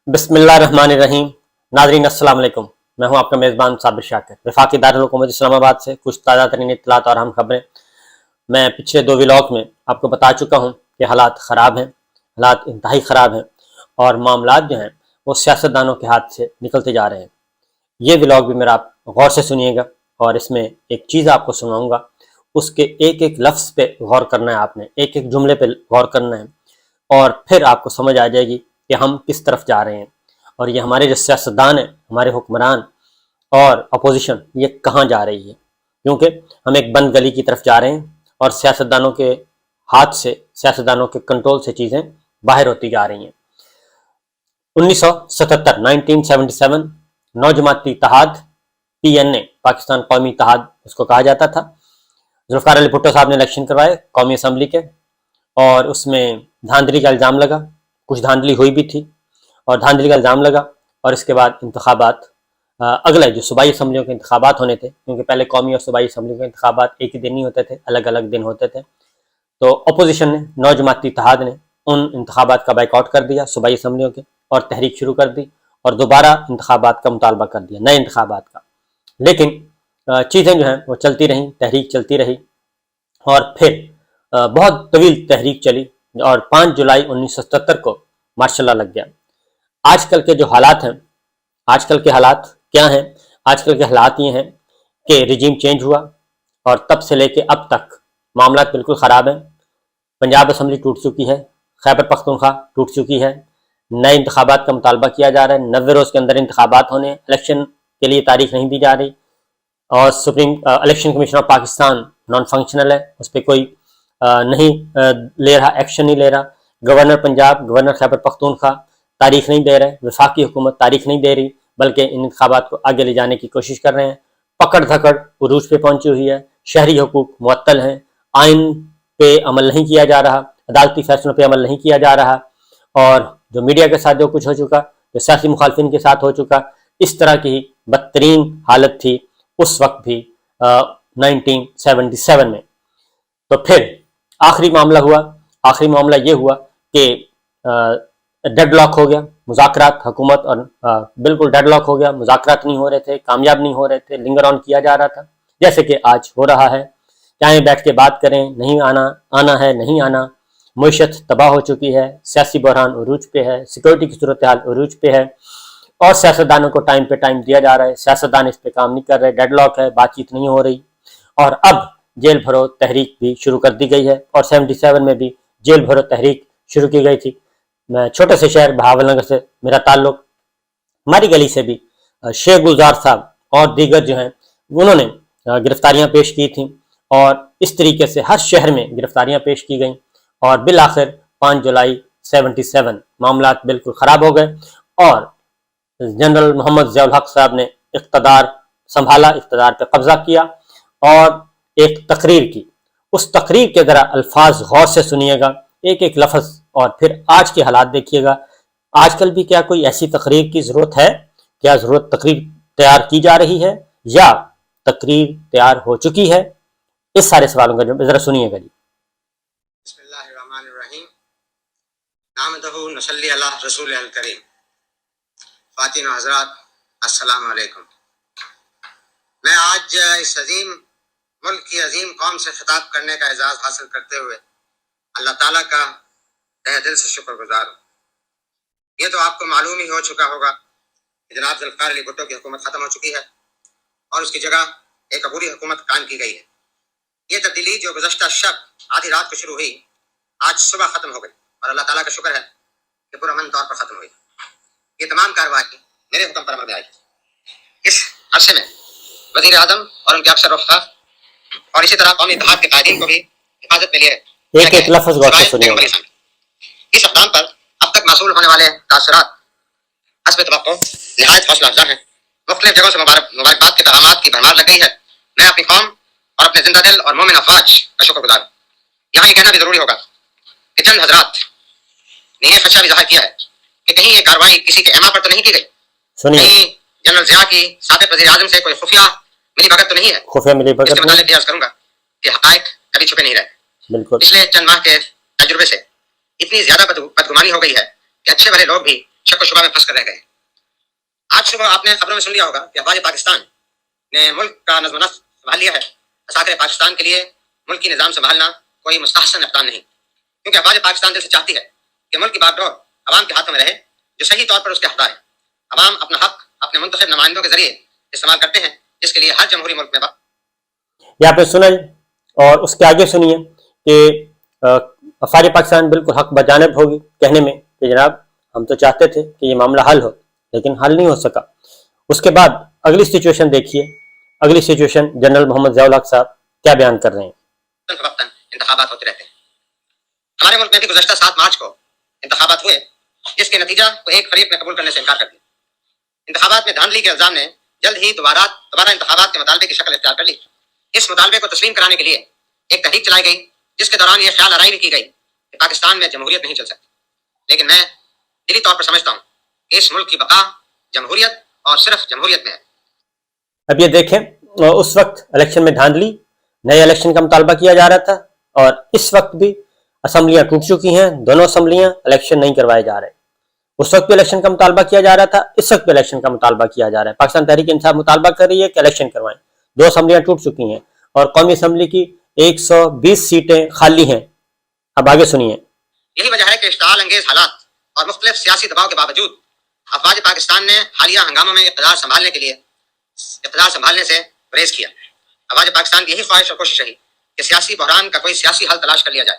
بسم اللہ الرحمن الرحیم۔ ناظرین السلام علیکم، میں ہوں آپ کا میزبان صابر شاکر، وفاقی دارالحکومت اسلام آباد سے کچھ تازہ ترین اطلاعات اور اہم خبریں۔ میں پچھلے 2 ولاگ میں آپ کو بتا چکا ہوں کہ حالات خراب ہیں، حالات انتہائی خراب ہیں اور معاملات جو ہیں وہ سیاستدانوں کے ہاتھ سے نکلتے جا رہے ہیں۔ یہ ولاگ بھی میرا آپ غور سے سنیے گا اور اس میں ایک چیز آپ کو سناؤں گا، اس کے ایک ایک لفظ پہ غور کرنا ہے، آپ نے ایک ایک جملے پہ غور کرنا ہے اور پھر آپ کو سمجھ آ جائے گی کہ ہم کس طرف جا رہے ہیں اور یہ ہمارے جو سیاستدان ہیں، ہمارے حکمران اور اپوزیشن، یہ کہاں جا رہی ہے، کیونکہ ہم ایک بند گلی کی طرف جا رہے ہیں اور سیاستدانوں کے ہاتھ سے، سیاستدانوں کے کنٹرول سے چیزیں باہر ہوتی جا رہی ہیں۔ 1977 نوجماعتی اتحاد PNA، پاکستان قومی اتحاد اس کو کہا جاتا تھا، ذوالفقار علی بھٹو صاحب نے الیکشن کروائے قومی اسمبلی کے اور اس میں دھاندلی کا الزام لگا، کچھ دھاندلی ہوئی بھی تھی اور دھاندلی کا الزام لگا اور اس کے بعد انتخابات، اگلے جو صوبائی اسمبلیوں کے انتخابات ہونے تھے، کیونکہ پہلے قومی اور صوبائی اسمبلیوں کے انتخابات ایک ہی دن نہیں ہوتے تھے، الگ الگ دن ہوتے تھے، تو اپوزیشن نے، نوجماعتی اتحاد نے ان انتخابات کا بائیکاٹ کر دیا صوبائی اسمبلیوں کے اور تحریک شروع کر دی اور دوبارہ انتخابات کا مطالبہ کر دیا، نئے انتخابات کا۔ لیکن چیزیں جو ہیں وہ چلتی رہیں، تحریک چلتی رہی اور پھر بہت طویل تحریک چلی اور 5 جولائی 1977 کو مارشل لا لگ گیا۔ آج کل کے جو حالات ہیں، آج کل کے حالات کیا ہیں؟ آج کل کے حالات یہ ہیں کہ رجیم چینج ہوا اور تب سے لے کے اب تک معاملات بالکل خراب ہیں۔ پنجاب اسمبلی ٹوٹ چکی ہے، خیبر پختونخوا ٹوٹ چکی ہے، نئے انتخابات کا مطالبہ کیا جا رہا ہے، 90 روز کے اندر انتخابات ہونے، الیکشن کے لیے تاریخ نہیں دی جا رہی اور election commission of Pakistan non functional ہے، اس پہ کوئی نہیں لے رہا، ایکشن نہیں لے رہا۔ گورنر پنجاب، گورنر خیبر پختونخوا تاریخ نہیں دے رہے، وفاقی حکومت تاریخ نہیں دے رہی، بلکہ ان انتخابات کو آگے لے جانے کی کوشش کر رہے ہیں۔ پکڑ دھکڑ عروج پہ پہنچی ہوئی ہے، شہری حقوق معطل ہیں، آئین پہ عمل نہیں کیا جا رہا، عدالتی فیصلوں پہ عمل نہیں کیا جا رہا اور جو میڈیا کے ساتھ جو کچھ ہو چکا، جو سیاسی مخالفین کے ساتھ ہو چکا، اس طرح کی بدترین حالت تھی اس وقت بھی 1977 میں۔ تو پھر آخری معاملہ ہوا، آخری معاملہ یہ ہوا کہ ڈیڈ لاک ہو گیا، مذاکرات، حکومت اور بالکل ڈیڈ لاک ہو گیا، مذاکرات نہیں ہو رہے تھے، کامیاب نہیں ہو رہے تھے، لنگر آن کیا جا رہا تھا، جیسے کہ آج ہو رہا ہے۔ چاہے بیٹھ کے بات کریں، نہیں آنا ہے، نہیں آنا، معیشت تباہ ہو چکی ہے، سیاسی بحران عروج پہ ہے، سیکورٹی کی صورتحال عروج پہ ہے اور سیاستدانوں کو ٹائم پہ ٹائم دیا جا رہا ہے، سیاستدان اس پہ کام نہیں کر رہے، ڈیڈ لاک ہے، بات چیت نہیں ہو رہی اور اب جیل بھرو تحریک بھی شروع کر دی گئی ہے اور 77 میں بھی جیل بھرو تحریک شروع کی گئی تھی۔ میں چھوٹے سے شہر بہاول نگر سے میرا تعلق، ہماری گلی سے بھی شیخ گلزار صاحب اور دیگر جو ہیں انہوں نے گرفتاریاں پیش کی تھیں اور اس طریقے سے ہر شہر میں گرفتاریاں پیش کی گئیں اور بالآخر 5 جولائی 77 معاملات بالکل خراب ہو گئے اور جنرل محمد ضیاء الحق صاحب نے اقتدار سنبھالا، اقتدار پہ قبضہ کیا اور ایک تقریر کی۔ اس تقریر کے ذرا الفاظ غور سے سنیے گا، ایک ایک لفظ، اور پھر آج کے حالات دیکھیے گا۔ آج کل بھی کیا کوئی ایسی تقریر کی ضرورت ہے؟ کیا ضرورت تقریر تیار کی جا رہی ہے یا تقریر تیار ہو چکی ہے؟ اس سارے سوالوں کا جواب ذرا سنیے گا جی۔ بسم اللہ الرحمن الرحیم، نحمدہ نصلی علی رسول الکریم۔ خواتین و حضرات السلام علیکم۔ میں آج اس عظیم ملک کی عظیم قوم سے خطاب کرنے کا اعزاز حاصل کرتے ہوئے اللہ تعالیٰ کا تہ دل سے شکر گزار ہوں۔ یہ تو آپ کو معلوم ہی ہو چکا ہوگا کہ جناب ذوالفقار علی بھٹو کی حکومت ختم ہو چکی ہے اور اس کی جگہ ایک عبوری حکومت قائم کی گئی ہے۔ یہ تبدیلی جو گزشتہ شب آدھی رات کو شروع ہوئی، آج صبح ختم ہو گئی اور اللہ تعالیٰ کا شکر ہے کہ پرامن طور پر ختم ہوئی۔ یہ تمام کارروائی میرے حکم پر عمل میں آئی۔ اس عرصے میں وزیر اعظم اور ان کے افسر رخصار اور اسی طرح قومی اتحاد کے قائدین کو بھی حفاظت میں لیے ایک ایک لفظ غور سے سنیے گا۔ اس اقدام پر اب تک موصول ہونے والے تاثرات حسب توقع نہایت حوصلہ افزا ہیں۔ مختلف جگہوں سے مبارکباد کے پیغامات کی بھرمار لگ گئی ہے۔ میں اپنی قوم اور اپنے زندہ دل اور مومن افواج کا شکر گزار ہوں۔ یہاں یہ کہنا بھی ضروری ہوگا کہ چند حضرات نے یہ خدشہ بھی ظاہر کیا ہے کہ کہیں یہ کارروائی کسی کے ایما پر تو نہیں کی گئی، کہیں جنرل ضیاء کی سابق وزیر اعظم سے کوئی خفیہ ملی بھگت تو نہیں ہے۔ خفیہ ملی بھگت اس کے متعلق عرض کروں گا کہ حقائق کبھی چھپے نہیں رہے۔ بالکل پچھلے چند ماہ کے تجربے سے اتنی زیادہ بدگمانی ہو گئی ہے کہ اچھے بھلے لوگ بھی شک و شبہ میں پھنس کر رہ گئے. آج صبح آپ نے خبروں میں سن لیا ہوگا کہ افواج پاکستان نے ملک کا نظم و نسق سنبھال لیا ہے. عساکر پاکستان کے لیے ملکی نظام سنبھالنا کوئی مستحسن اقدام نہیں، کیونکہ افواج پاکستان دل سے چاہتی ہے کہ ملک کی باغ ڈور عوام کے ہاتھوں میں رہے جو صحیح طور پر اس کے حقدار ہیں. عوام اپنا حق اپنے منتخب نمائندوں کے ذریعے استعمال کرتے ہیں، جس کے لیے ہر جمہوری ملک میں یہاں پہ سنیں اور اس کے آگے سنیے کہ افواج پاکستان بالکل حق بجانب ہوگی کہنے میں کہ جناب ہم تو چاہتے تھے کہ یہ معاملہ حل ہو لیکن حل نہیں ہو سکا. اس کے بعد اگلی سچویشن دیکھیے، اگلی سچویشن جنرل محمد ضیاء الحق صاحب کیا بیان کر رہے ہیں. وقتاً انتخابات ہوتے رہتے ہیں. ہمارے ملک میں بھی گزشتہ 7 مارچ کو انتخابات ہوئے، جس کے نتیجہ کو ایک فریق نے قبول کرنے سے انکار کر دیا. انتخابات میں دھاندلی کے الزام نے جلد ہی دوبارہ انتخابات کے مطالبے کی شکل اختیار کر لی. اس مطالبے کو تسلیم کرانے کے لیے ایک تحریک چلائی گئی، جس کے دوران یہ خیال آرائی بھی کی گئی کہ پاکستان میں جمہوریت نہیں چل سکتی. لیکن میں دلی طور پر سمجھتا ہوں کہ اس ملک کی بقا جمہوریت اور صرف جمہوریت میں ہے. اب یہ دیکھیں، اس وقت الیکشن میں دھاندلی، نئے الیکشن کا مطالبہ کیا جا رہا تھا اور اس وقت بھی اسمبلیاں ٹوٹ چکی ہیں، دونوں اسمبلیاں، الیکشن نہیں کروائے جا رہے. اس وقت بھی الیکشن کا مطالبہ کیا جا رہا تھا، اس وقت بھی الیکشن کا مطالبہ کیا جا رہا ہے. پاکستان تحریک انصاف مطالبہ کر رہی ہے کہ الیکشن کروائیں. 2 اسمبلیاں ٹوٹ چکی ہیں اور قومی اسمبلی کی 120 سیٹیں خالی ہیں. اب آگے سنیے. یہی وجہ ہے کہ اشتعال انگیز حالات اور مختلف سیاسی دباؤ کے باوجود افواج پاکستان نے حالیہ ہنگاموں میں اقتدار سنبھالنے سے گریز کیا. افواج پاکستان کی یہی خواہش اور کوشش رہی کہ سیاسی بحران کا کوئی سیاسی حل تلاش کر لیا جائے.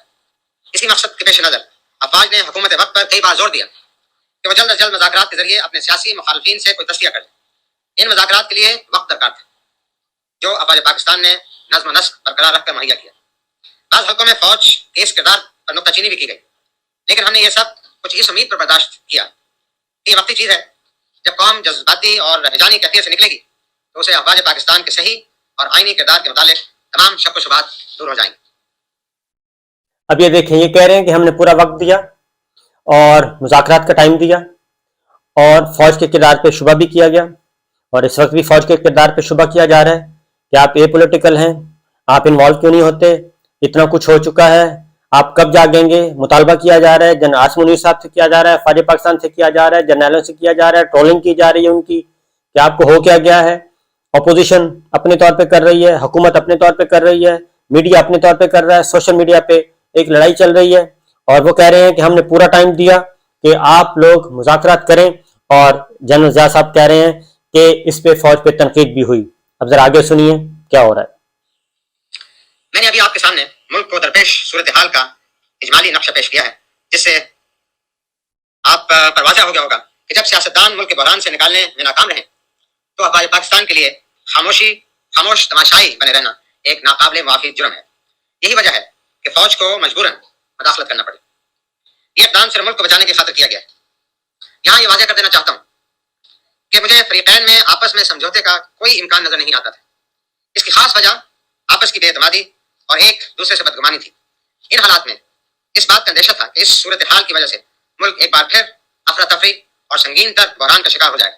اسی مقصد کے پیش نظر افواج نے حکومت وقت پر کئی بار زور دیا کہ وہ جلد از جلد مذاکرات کے ذریعے اپنے سیاسی مخالفین سے کوئی تسلیہ کر لے. ان مذاکرات کے لیے وقت درکار تھا، جو افواج پاکستان نے نظم و نسق برقرار رکھ کر مہیا کیا. بعض حلقوں میں فوج کے اس کردار پر نکتہ چینی بھی کی گئی، لیکن ہم نے یہ سب کچھ اس امید پر برداشت کیا کہ یہ وقتی چیز ہے. جب قوم جذباتی اور ہیجانی کیفیت سے نکلے گی تو اسے افواج پاکستان کے صحیح اور آئینی کردار کے متعلق تمام شک و شبہات دور ہو جائیں گے. اب یہ دیکھیں، یہ کہہ رہے ہیں کہ ہم نے پورا وقت دیا اور مذاکرات کا ٹائم دیا اور فوج کے کردار پہ شبہ بھی کیا گیا، اور اس وقت بھی فوج کے کردار پہ شبہ کیا جا رہا ہے کہ آپ اے پولیٹیکل ہیں، آپ انوالو کیوں نہیں ہوتے، اتنا کچھ ہو چکا ہے، آپ کب جاگیں گے. مطالبہ کیا جا رہا ہے جنرل عاصم منیر صاحب سے کیا جا رہا ہے، افواج پاکستان سے کیا جا رہا ہے، جرنیلوں سے کیا جا رہا ہے، ٹرولنگ کی جا رہی ہے ان کی کہ آپ کو ہو کیا گیا ہے. اپوزیشن اپنے طور پہ کر رہی ہے، حکومت اپنے طور پہ کر رہی ہے، میڈیا اپنے طور پہ کر رہا ہے، سوشل میڈیا پہ ایک لڑائی چل رہی ہے اور وہ کہہ رہے ہیں کہ ہم نے پورا ٹائم دیا کہ آپ لوگ مذاکرات کریں، اور جنرل ضیاء صاحب کہہ رہے ہیں کہ اس پہ فوج پہ تنقید بھی ہوئی. اب ذرا آگے سنیے کیا ہو رہا ہے. میں نے ابھی آپ کے سامنے ملک کو درپیش صورتحال کا اجمالی نقشہ پیش کیا ہے، جس سے آپ پر واضح ہو گیا ہوگا کہ جب سیاستدان ملک کے بحران سے نکالنے میں ناکام رہے تو افواج پاکستان کے لیے خاموش تماشائی بنے رہنا ایک ناقابل معافی جرم ہے. یہی وجہ ہے کہ فوج کو مجبوراً مداخلت کرنا پڑی. یہ اقدام صرف ملک کو بچانے کی خاطر کیا گیا ہے. یہاں یہ واضح کر دینا چاہتا ہوں کہ مجھے فریقین میں آپس میں سمجھوتے کا کوئی امکان نظر نہیں آتا تھا. اس کی خاص وجہ آپس کی بے اعتمادی اور ایک دوسرے سے بدگمانی تھی. ان حالات میں اس بات کا اندیشہ تھا کہ اس صورتحال کی وجہ سے ملک ایک بار پھر افراتفری اور سنگین تر بحران کا شکار ہو جائے.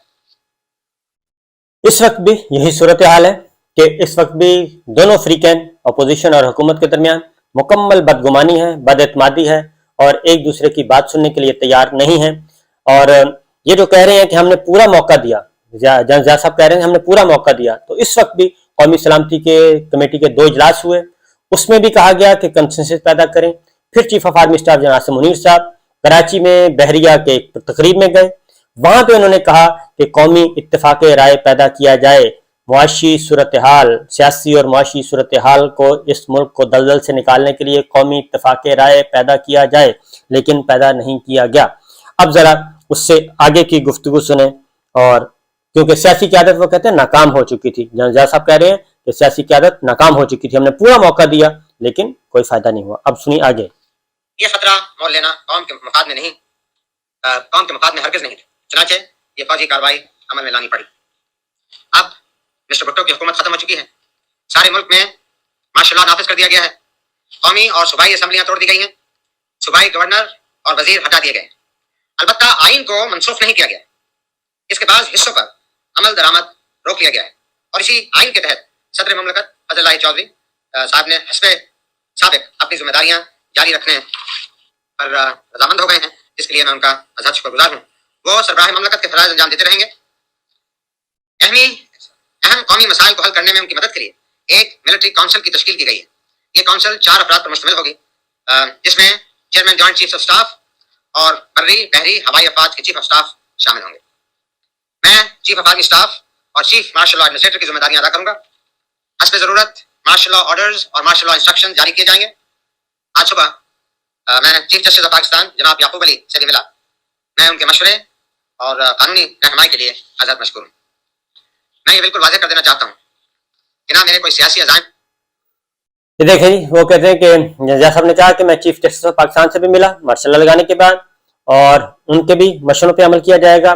اس وقت بھی یہی صورتحال ہے کہ اس وقت بھی دونوں فریقین اپوزیشن اور حکومت کے درمیان مکمل بدگمانی ہے، بد اعتمادی ہے اور ایک دوسرے کی بات سننے کے لیے تیار نہیں ہیں. اور یہ جو کہہ رہے ہیں کہ ہم نے پورا موقع دیا، جنرل ضیاء صاحب کہہ رہے ہیں ہم نے پورا موقع دیا، تو اس وقت بھی قومی سلامتی کے کمیٹی کے 2 اجلاس ہوئے، اس میں بھی کہا گیا کہ کنسنسس پیدا کریں. پھر chief of army staff general Asim Munir صاحب کراچی میں بحریہ کے ایک تقریب میں گئے، وہاں پہ انہوں نے کہا کہ قومی اتفاق رائے پیدا کیا جائے، معاشی صورتحال، سیاسی اور معاشی صورتحال کو اس ملک کو دلدل سے نکالنے کے لیے قومی اتفاق رائے پیدا کیا جائے، لیکن پیدا نہیں کیا گیا. اب ذرا اس سے آگے کی گفتگو سنیں، اور کیونکہ سیاسی قیادت وہ کہتے ہیں ناکام ہو چکی تھی. جنرل ضیاء صاحب کہہ رہے ہیں کہ سیاسی قیادت ناکام ہو چکی تھی، ہم نے پورا موقع دیا لیکن کوئی فائدہ نہیں ہوا. اب سنیے آگے. یہ خطرہ مول لینا قوم کے مفاد میں ہرگز نہیں تھا، چنانچہ یہ فوجی کارروائی عمل میں لانی پڑی. اب مسٹر بھٹو کی حکومت ختم ہو چکی ہے، سارے ملک میں مارشل لا نافذ کر دیا گیا ہے، قومی اور صوبائی اسمبلیاں توڑ دی گئی ہیں، صوبائی گورنر اور وزیر ہٹا دیے گئے. البتہ آئین کو منسوخ نہیں کیا گیا، اس کے بعض حصوں پر عمل درآمد روک لیا گیا ہے، اور اسی آئین کے تحت صدر مملکت فضل اللہ چودھری صاحب نے حسب سابق اپنی ذمہ داریاں جاری رکھنے پر رضامند ہو گئے ہیں، جس کے لیے میں ان کا ازحد شکر گزار ہوں. وہ سربراہ مملکت کے فرائض انجام دیتے رہیں گے۔ اہم قومی مسائل کو حل کرنے میں ان کی مدد کے لیے ایک ملٹری کونسل کی تشکیل کی گئی ہے۔ یہ کونسل 4 افراد پر مشتمل ہوگی، جس میں chairman joint chief of staff اور بری، بحری، ہوائی افواج کے چیف آف سٹاف شامل ہوں گے۔ میں چیف آف آرمی سٹاف اور چیف مارشل لا ایڈمنسٹریٹر کی ذمہ داریاں ادا کروں گا۔ حسب ضرورت مارشل لا آرڈرز اور مارشل لا انسٹرکشن جاری کیے جائیں گے۔ آج صبح میں چیف جسٹس آف پاکستان جناب یعقوب علی سے بھی ملا۔ میں ان کے مشورے اور قانونی رہنمائی کے لیے آزاد مشکور ہوں۔ میں یہ بالکل واضح کر دینا چاہتا ہوں کہ نہ میرے کوئی سیاسی عزائم۔ یہ دیکھیں جی، وہ کہتے ہیں کہ جیسا صاحب نے کہا کہ میں چیف جسٹس آف پاکستان سے بھی ملا مارشل لا لگانے کے بعد، اور ان کے بھی مشوروں پہ عمل کیا جائے گا،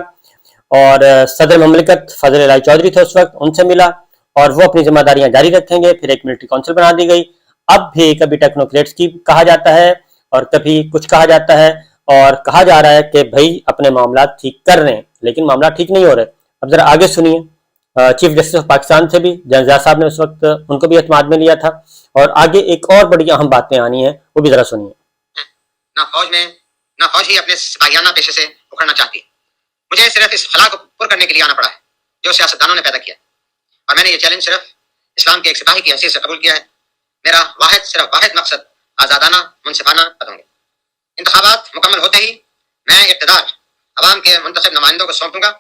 اور صدر مملکت فضل الہی چودھری تھے اس وقت، ان سے ملا اور وہ اپنی ذمہ داریاں جاری رکھیں گے۔ پھر ایک ملٹری کونسل بنا دی گئی۔ اب بھی کبھی ٹیکنوکریٹس کی کہا جاتا ہے اور کبھی کچھ کہا جاتا ہے، اور کہا جا رہا ہے کہ بھائی اپنے معاملات ٹھیک کر رہے ہیں، لیکن معاملات ٹھیک نہیں ہو رہے۔ اب ذرا آگے سنیے، چیف جسٹس آف پاکستان سے بھی جنرل صاحب نے اس وقت ان کو بھی اعتماد میں لیا تھا، اور آگے ایک اور بڑی اہم باتیں آنی ہیں، وہ بھی ذرا سنیے۔ نہ فوج ہی اپنے سپاہیانہ پیشے سے اکھڑنا چاہتی ہے۔ مجھے صرف اس خلا کو پر کرنے کے لیے آنا پڑا ہے جو سیاستدانوں نے پیدا کیا، اور میں نے یہ چیلنج صرف اسلام کے ایک سپاہی کی حیثیت سے قبول کیا ہے۔ میرا صرف واحد مقصد آزادانہ منصفانہ عدم ہے۔ انتخابات مکمل ہوتے ہی میں اقتدار عوام کے منتخب نمائندوں کو سونپوں گا،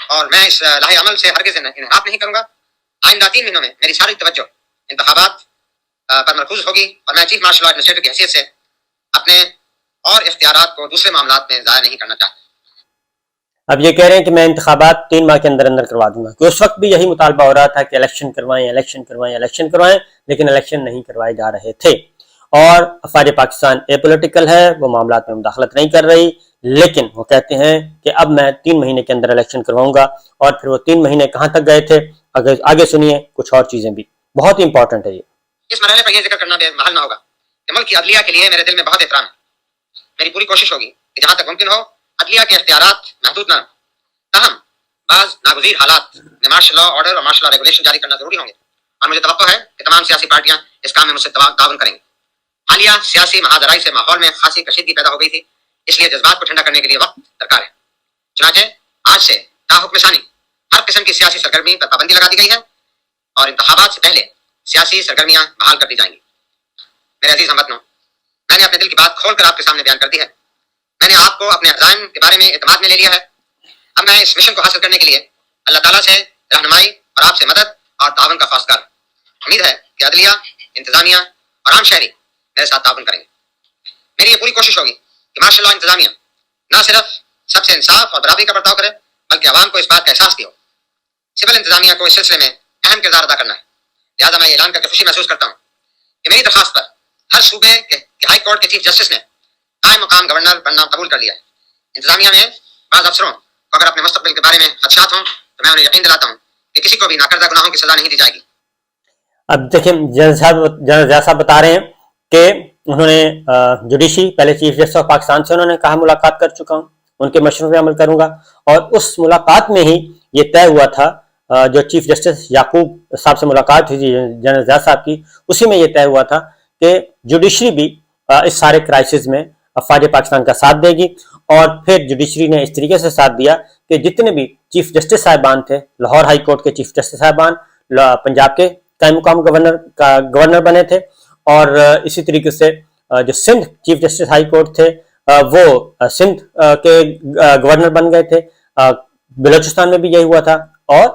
اور میں اس لاہے عمل سے ہرگز انحراف نہیں کروں گا۔ آئندہ 3 مہینوں میں میری ساری توجہ انتخابات پر مرکوز ہوگی، اور میں چیف مارشل لا ایڈمنسٹریٹر کی حیثیت سے اپنے اور اختیارات کو دوسرے معاملات میں ضائع نہیں کرنا چاہتا۔ اب یہ کہہ رہے ہیں کہ میں انتخابات 3 ماہ کے اندر اندر کروا دوں گا، کہ اس وقت بھی یہی مطالبہ ہو رہا تھا کہ الیکشن کروائیں، الیکشن کروائیں، الیکشن کروائیں، لیکن الیکشن نہیں کروائے جا رہے تھے۔ اور افواج پاکستان اے پولیٹیکل ہے، وہ معاملات میں مداخلت نہیں کر رہی، لیکن وہ کہتے ہیں کہ اب میں 3 مہینے کے اندر الیکشن کرواؤں گا۔ اور پھر وہ 3 مہینے کہاں تک گئے تھے، آگے سنیے کچھ اور چیزیں بھی بہت امپورٹنٹ ہے۔ یہ اس مرحلے پر یہ ذکر کرنا بے محل نہ ہوگا کہ ملک کی عدلیہ کے لیے میرے دل میں بہت احترام ہے۔ میری پوری کوشش ہوگی کہ جہاں تک ممکن ہو عدلیہ کے اختیارات محدود نہ ہوں۔ تاہم بعض ناگزیر حالات میں مارشل لا آرڈر اور مارشل لا ریگولیشن جاری کرنا ضروری ہوں گے، اور مجھے توقع ہے کہ تمام سیاسی پارٹیاں اس کام میں مجھ سے تعاون کریں گی۔ حالیہ سیاسی مہاجرائی سے ماحول میں خاصی کشیدگی پیدا ہو گئی تھی، اس لیے جذبات کو ٹھنڈا کرنے کے لیے وقت درکار ہے۔ چنانچہ آج سے تا حکم ثانی ہر قسم کی سیاسی سرگرمی پر پابندی لگا دی گئی ہے، اور انتخابات سے پہلے سیاسی سرگرمیاں بحال کر دی جائیں گی۔ میرے عزیز ہم وطنوں، میں نے اپنے دل کی بات کھول کر آپ کے سامنے بیان کر دی ہے۔ میں نے آپ کو اپنے عزائم کے بارے میں اعتماد میں لے لیا ہے۔ اب میں اس مشن کو حاصل کرنے کے لیے اللہ تعالیٰ سے رہنمائی اور آپ سے مدد اور تعاون کا خواستگار ہوں۔ امید ہے کہ عدلیہ، انتظامیہ اور عام شہری میرے ساتھ تعاون کریں گے۔ میری یہ پوری کوشش ہوگی کہ ماشاء اللہ انتظامیہ نہ صرف سب سے انصاف اور برابری کا برتاؤ کرے، بلکہ عوام کو اس بات کا احساس بھی ہو۔ سول انتظامیہ کو اس سلسلے میں اہم کردار ادا کرنا ہے، لہٰذا میں یہ اعلان کر کے خوشی محسوس کرتا ہوں کہ میری درخواست پر ہر صوبے کے ہائی کورٹ کے چیف جسٹس نے قائم مقام گورنر بننا قبول کر لیا ہے۔ انتظامیہ میں بعض افسروں کو اگر اپنے مستقبل کے بارے میں خدشات ہوں تو میں انہیں یقین دلاتا ہوں کہ کسی کو بھی ناکردہ گناہوں کی سزا نہیں دی جائے گی۔ اب دیکھیں جنرل صاحب بتا رہے ہیں کہ انہوں نے جوڈیشری پہلے چیف جسٹس آف پاکستان سے انہوں نے کہا ملاقات کر چکا ہوں، ان کے مشوروں پہ عمل کروں گا، اور اس ملاقات میں ہی یہ طے ہوا تھا، جو چیف جسٹس یعقوب صاحب سے ملاقات ہوئی تھی جنرل ضیاء صاحب کی، اسی میں یہ طے ہوا تھا کہ جوڈیشری بھی اس سارے کرائسس میں افواج پاکستان کا ساتھ دے گی۔ اور پھر جوڈیشری نے اس طریقے سے ساتھ دیا کہ جتنے بھی چیف جسٹس صاحبان تھے، لاہور ہائی کورٹ کے چیف جسٹس صاحبان پنجاب کے قائم مقام گورنر بنے تھے، اور اسی طریقے سے جو Sindh chief justice high court تھے وہ سندھ کے گورنر بن گئے تھے۔ بلوچستان میں بھی یہی ہوا تھا، اور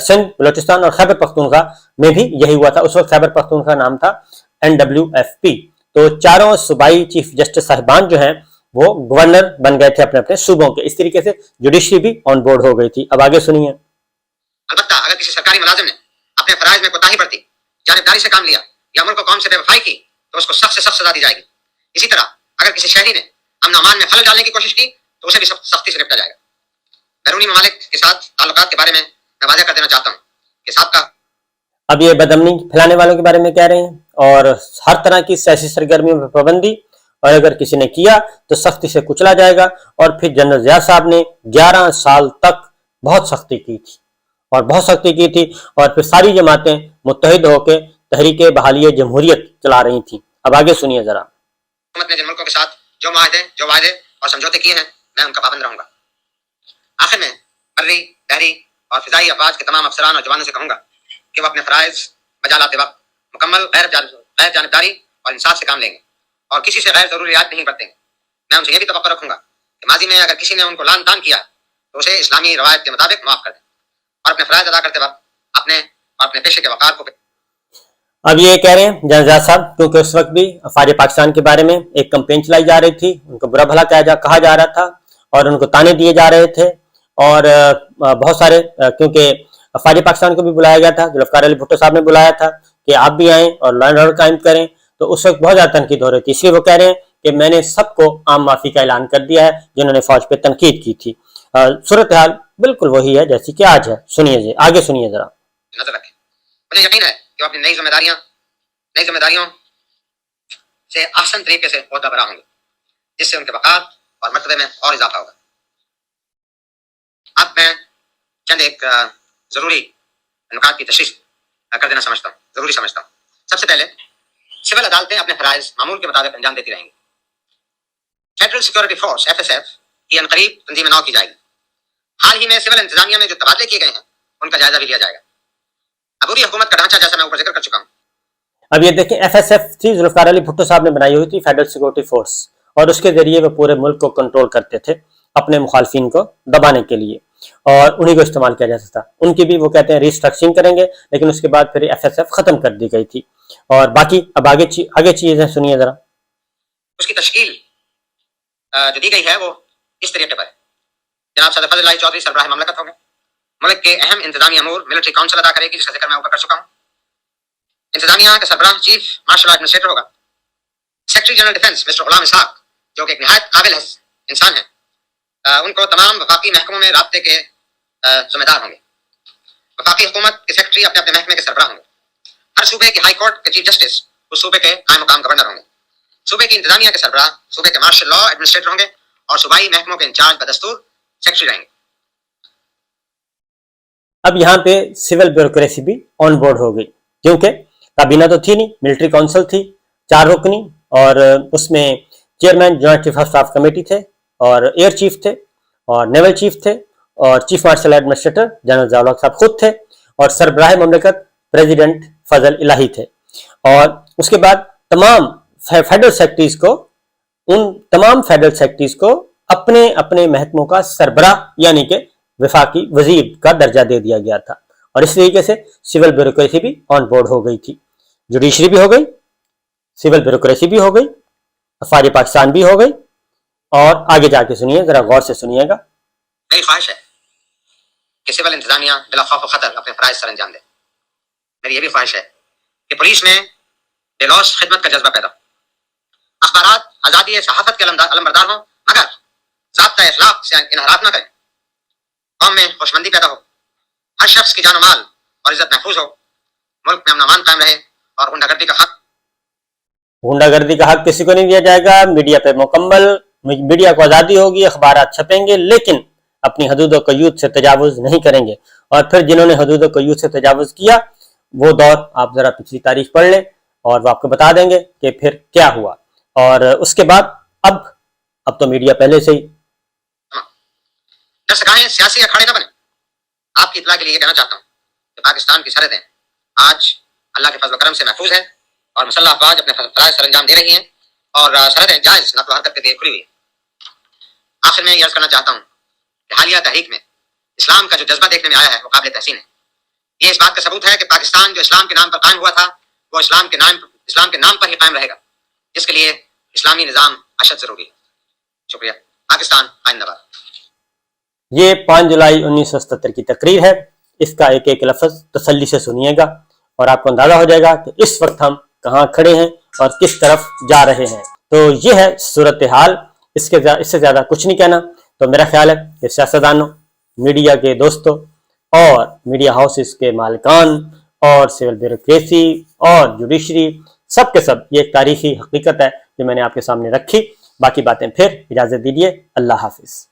سندھ، بلوچستان اور خیبر پختونخوا میں بھی یہی ہوا تھا۔ اس وقت خیبر پختونخوا نام تھا NWFP۔ تو چاروں صوبائی چیف جسٹس صاحبان جو ہیں وہ گورنر بن گئے تھے اپنے اپنے صوبوں کے۔ اس طریقے سے جوڈیشری بھی آن بورڈ ہو گئی تھی۔ اب آگے سنیے۔ البتہ اگر کسی سرکاری ملازم نے اپنے فرائض میں کوتاہی برتی، جانبداری سے کام لیا یا ملک و قوم سے بے وفائی کی تو اس کو سخت سے سخت سزا دی جائے گی۔ اسی طرح اگر کسی شہری نے امن و امان میں خلل ڈالنے کی کوشش کی تو اسے بھی سختی سے نپٹا جائے گا۔ بیرونی ممالک کے ساتھ تعلقات کے بارے میں واضح کر دینا چاہتا ہوں کہ سابقہ اب یہ بدامنی پھیلانے والوں کے بارے میں کہہ رہے ہیں، اور ہر طرح کی سیاسی سرگرمیوں پر پابندی، اور اگر کسی نے کیا تو سختی سے کچلا جائے گا۔ اور پھر جنرل ضیاء صاحب نے 11 سال تک بہت سختی کی تھی، اور پھر ساری جماعتیں متحد ہو کے تحریک بحالی جمہوریت چلا رہی تھیں۔ اب آگے سنیے ذرا۔ حکومت نے جن ملکوں کے ساتھ جو معاہدے اور سمجھوتے کیے ہیں میں ان کا پابند رہوں گا. آخر میں بری، بحری اور فضائی افواج کے تمام افسران اور جوانوں سے کہوں گا کہ وہ اپنے فرائض بجا لاتے وقت مکمل غیر جانبداری اور انصاف سے کام لیں گے اور کسی سے غیر ضروری رعایت نہیں برتیں گے. میں ان سے یہ بھی توقع رکھوں گا کہ ماضی میں اگر کسی نے ان کو لعن طعن کیا تو اسے اسلامی روایت کے مطابق معاف کر دیں اور اپنے فرائض ادا کرتے وقت اپنے پیشے کے وقار کو. اب یہ کہہ رہے ہیں جنرل صاحب، کیونکہ اس وقت بھی افواج پاکستان کے بارے میں ایک کمپین چلائی جا رہی تھی، ان کو برا بھلا کہا جا رہا تھا اور ان کو تانے دیے جا رہے تھے، اور بہت سارے، کیونکہ افواج پاکستان کو بھی بلایا گیا تھا، ذوالفقار علی بھٹو صاحب نے بلایا تھا کہ آپ بھی آئیں اور لا اینڈ آرڈر قائم کریں، تو اس وقت بہت زیادہ تنقید ہو رہی تھی. اس لیے وہ کہہ رہے ہیں کہ میں نے سب کو عام معافی کا اعلان کر دیا ہے جنہوں نے فوج پہ تنقید کی تھی. صورتحال بالکل وہی ہے جیسی کہ آج ہے. سنیے جی، آگے سنیے ذرا. نظر رکھیں. مجھے یقین ہے کہ وہ اپنی نئی ذمہ داریوں سے احسن طریقے سے عہدہ برا ہوں گے، جس سے ان کے وقار اور مرتبے میں اور اضافہ ہوگا. اب میں چند ایک ضروری نکات کی تشریح کر دینا ضروری سمجھتا ہوں. سب سے پہلے سول عدالتیں اپنے فرائض معمول کے مطابق انجام دیتی رہیں گی. فیڈرل سیکورٹی فورس FSF کی عنقریب تنظیم نو کی جائے گی. حال ہی میں سول انتظامیہ میں جو تبادلے کیے گئے ہیں ان کا جائزہ بھی لیا جائے گا. عبوری حکومت کا ڈھانچہ جیسا میں اوپر ذکر کر چکا ہوں. اب یہ دیکھیں FSF تھی، ذوالفقار علی بھٹو صاحب نے بنائی ہوئی تھی، فیڈرل سیکورٹی فورس، اور اس کے ذریعے وہ پورے ملک کو کنٹرول کرتے تھے اپنے مخالفین کو دبانے کے لیے، اور انہی کو استعمال کیا جاتا تھا. ان کی بھی وہ کہتے ہیں ریسٹرکچرنگ کریں گے، لیکن اس کے بعد پھر FSF ختم کر دی گئی تھی. اور باقی اب آگے چیزیں سنیے ذرا. اس کی تشکیل جو دی گئی ہے وہ اس طریقے پر ہے. جناب صدر فضل اللہ چودھری سربراہ مملکت ہوں گے. ملک کے اہم انتظامی امور ملٹری کونسل ادا کرے گی، جس کا ذکر میں اوپر کر چکا ہوں. انتظامیہ کا سربراہ چیف مارشل ایڈمنسٹریٹر ہوگا. Secretary general defence mister Ghulam اسحاق، جو کہ ایک نہایت قابل انسان ہیں، ان کو تمام وفاقی محکموں میں رابطے کے ذمہ دار ہوں گے. وفاقی حکومت کے سیکرٹری اپنے اپنے محکمے کے سربراہ ہوں گے. ہر صوبے کی ہائی کورٹ کے چیف جسٹس اس صوبے کے قائم مقام گورنر ہوں گے. صوبے کی انتظامیہ کے سربراہ صوبے کے مارشل لا ایڈمنسٹریٹر ہوں گے اور صوبائی محکموں کے انچارج بدستور سیکرٹری رہیں گے. اب یہاں پہ سول بیوروکریسی بھی آن بورڈ ہو گئی، کیونکہ کابینہ تو تھی نہیں، ملٹری کونسل تھی 4 رکنی، اور اس میں chairman joint chief of staff committee تھے، اور ایئر چیف تھے، اور نیول چیف تھے، اور chief marshal administrator general Zia الحق صاحب خود تھے، اور سربراہ مملکت پریزیڈنٹ فضل الہی تھے. اور اس کے بعد تمام فیڈرل سیکرٹریز کو اپنے اپنے محکموں کا سربراہ یعنی کہ وفاقی وزیر کا درجہ دے دیا گیا تھا. اور اس طریقے سے سول بیوروکریسی بھی آن بورڈ ہو گئی تھی. جوڈیشری بھی ہو گئی، سول بیوروکریسی بھی ہو گئی، افواج پاکستان بھی ہو گئی. اور آگے جا کے سنیے، ذرا غور سے سنیے گا. میری خواہش ہے کہ سول انتظامیہ بلا خوف و خطر اپنے فرائض سر انجام دے. میری یہ بھی خواہش ہے کہ پولیس میں بے لوث خدمت کا جذبہ پیدا ہو. اخبارات آزادی صحافت کے علمبردار ہوں، مگر ضابطہ اخلاق سے انحراف نہ کریں. قوم میں خوشمندی پیدا ہو، ہر شخص کی جان و مال اور عزت محفوظ ہو، ملک میں امن و امان قائم رہے، اور غنڈہ گردی کا حق کسی کو نہیں دیا جائے گا. میڈیا پہ میڈیا کو آزادی ہوگی، اخبارات چھپیں گے، لیکن اپنی حدود و قیود سے تجاوز نہیں کریں گے. اور پھر جنہوں نے حدود و قیود سے تجاوز کیا، وہ دور آپ ذرا پچھلی تاریخ پڑھ لیں اور وہ آپ کو بتا دیں گے کہ پھر کیا ہوا. اور اس کے بعد اب تو میڈیا پہلے سے ہی سیاسی اکھاڑے نہ بنے. آپ کی اطلاع کے لیے یہ کہنا چاہتا ہوں کہ پاکستان کی سرحدیں آج اللہ کے فضل و کرم سے محفوظ ہیں، اور مسلح افواج اپنے فرائض سر انجام دے رہی ہیں، اور سرحدیں جائز نقل و حرکت کے لیے کھلی ہوئی ہیں. آخر میں یہ عرض کرنا چاہتا ہوں کہ حالیہ تحریک میں اسلام کا جو جذبہ دیکھنے میں آیا ہے وہ قابل تحسین ہے. یہ اس بات کا ثبوت ہے کہ پاکستان جو اسلام کے نام پر قائم ہوا تھا، وہ اسلام کے نام پر ہی قائم رہے گا، جس کے لیے اسلامی نظام اشد ضروری ہے. شکریہ. پاکستان آئندہ باد. یہ 5 جولائی 1977 کی تقریر ہے. اس کا ایک ایک لفظ تسلی سے سنیے گا اور آپ کو اندازہ ہو جائے گا کہ اس وقت ہم کہاں کھڑے ہیں اور کس طرف جا رہے ہیں. تو یہ ہے صورتحال. اس سے زیادہ کچھ نہیں کہنا. تو میرا خیال ہے کہ سیاستدانوں، میڈیا کے دوستوں اور میڈیا ہاؤسز کے مالکان اور سول بیوروکریسی اور جوڈیشری، سب کے سب یہ ایک تاریخی حقیقت ہے جو میں نے آپ کے سامنے رکھی. باقی باتیں پھر اجازت دیجیے. اللہ حافظ.